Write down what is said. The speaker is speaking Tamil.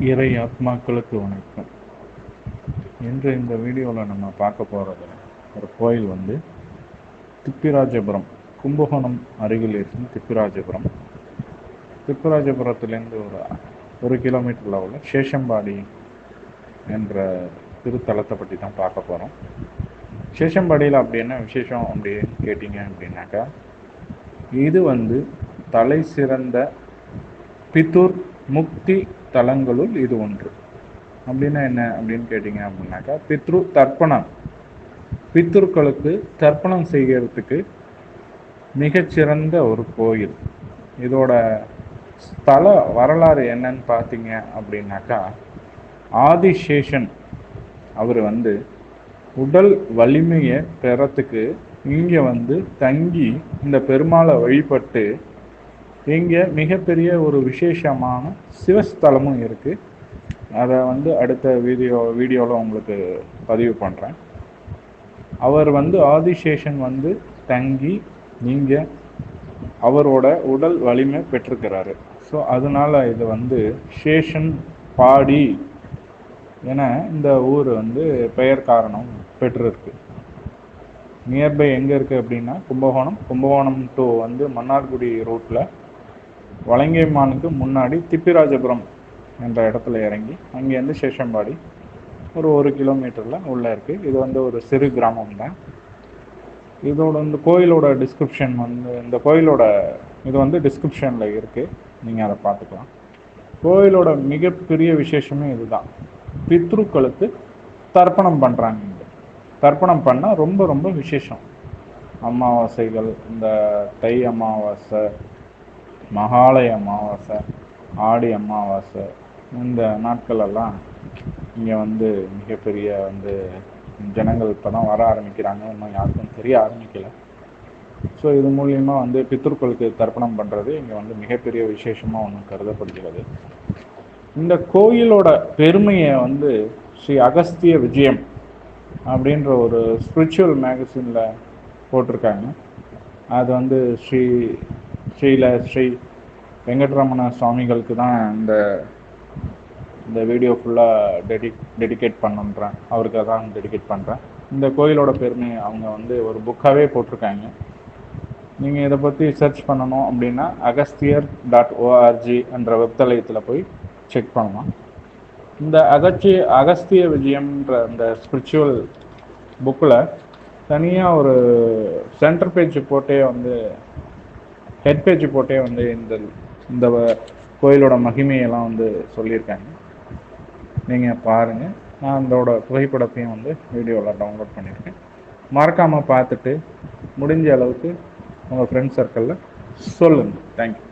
இறை ஆத்மாக்களுக்கு வணக்கம். இன்று இந்த வீடியோவில் நம்ம பார்க்க போகிறது ஒரு கோயில் திப்பிராஜபுரம், கும்பகோணம் அருகில் இருக்கும் திப்பிராஜபுரம். திப்பிராஜபுரத்திலேருந்து ஒரு கிலோமீட்டரில் உள்ள சேஷம்பாடி என்ற திருத்தலத்தை பற்றி தான் பார்க்க போகிறோம். சேஷம்பாடியில் அப்படி என்ன விசேஷம் அப்படின்னு கேட்டிங்க அப்படின்னாக்கா, இது தலை சிறந்த பிதுர் முக்தி தலங்களுள் இது ஒன்று. அப்படின்னா என்ன அப்படின்னு கேட்டிங்க அப்படின்னாக்கா, பித்ருக்களுக்கு தர்ப்பணம் செய்கிறதுக்கு மிகச்சிறந்த ஒரு கோயில். இதோட ஸ்தல வரலாறு என்னன்னு பார்த்தீங்க அப்படின்னாக்கா, ஆதிசேஷன் அவர் உடல் வலிமையை பெறத்துக்கு இங்கே தங்கி இந்த பெருமாளை வழிபட்டு இங்கே மிகப்பெரிய ஒரு விசேஷமான சிவஸ்தலமும் இருக்குது. அதை அடுத்த வீடியோவில் உங்களுக்கு பதிவு பண்ணுறேன். அவர் ஆதிசேஷன் தங்கி இங்கே அவரோட உடல் வலிமை பெற்றிருக்கிறாரு. ஸோ அதனால் இது சேஷன் பாடி என இந்த ஊர் பெயர் காரணம் பெற்றிருக்கு. நியர்பை எங்கே இருக்குது அப்படின்னா கும்பகோணம் டு மன்னார்குடி ரூட்டில் வலங்கைமானுக்கு முன்னாடி திப்பிராஜபுரம் என்ற இடத்துல இறங்கி அங்கேருந்து சேஷம்பாடி ஒரு கிலோமீட்டரில் உள்ளே இருக்குது. இது ஒரு சிறு கிராமம் தான். இதோட கோயிலோட டிஸ்கிரிப்ஷன் இந்த கோயிலோட இது டிஸ்கிரிப்ஷனில் இருக்குது, நீங்கள் அதை பார்த்துக்கலாம். கோயிலோட மிகப்பெரிய விசேஷமே இதுதான். பித்ருக்களுக்கு தர்ப்பணம் பண்ணுறாங்க. இங்கே தர்ப்பணம் பண்ணால் ரொம்ப ரொம்ப விசேஷம். அமாவாசைகள், இந்த தை அமாவாசை, மகாலய அமாவாசை, ஆடி அமாவாசை, இந்த நாட்களெல்லாம் இங்கே மிகப்பெரிய ஜனங்கள் இப்போ தான் வர ஆரம்பிக்கிறாங்க. இன்னும் யாருக்கும் தெரிய ஆரம்பிக்கலை. ஸோ இது மூலியமாக பித்ருக்களுக்கு தர்ப்பணம் பண்ணுறது இங்கே மிகப்பெரிய விசேஷமாக ஒன்று கருதப்படுகிறது. இந்த கோயிலோட பெருமையை ஸ்ரீ அகஸ்திய விஜயம் அப்படின்ற ஒரு ஸ்பிரிச்சுவல் மேகசினில் போட்டிருக்காங்க. அது ஸ்ரீ வெங்கட்ரமண சுவாமிகளுக்கு தான் இந்த வீடியோ ஃபுல்லாக டெடிகேட் பண்ணுறேன். அவருக்கு தான் டெடிகேட் பண்ணுறேன். இந்த கோயிலோட பெருமையை அவங்க ஒரு புக்காகவே போட்டிருக்காங்க. நீங்கள் இதை பற்றி சர்ச் பண்ணணும் அப்படின்னா agastiyar.org என்ற வெப்தளத்தில் போய் செக் பண்ணலாம். இந்த அகஸ்திய விஜயம்ன்ற இந்த ஸ்பிரிச்சுவல் புக்கில் தனியாக ஒரு சென்டர் பேஜ் போட்டே ஹெட் பேஜ் போட்டே இந்த கோயிலோட மகிமையெல்லாம் சொல்லியிருக்காங்க. நீங்கள் பாருங்கள். நான் இதோட புகைப்படத்தையும் வீடியோவில் டவுன்லோட் பண்ணியிருக்கேன். மறக்காமல் பார்த்துட்டு முடிஞ்ச அளவுக்கு உங்கள் ஃப்ரெண்ட்ஸ் சர்க்கிளில் சொல்லுங்கள். தேங்க்யூ.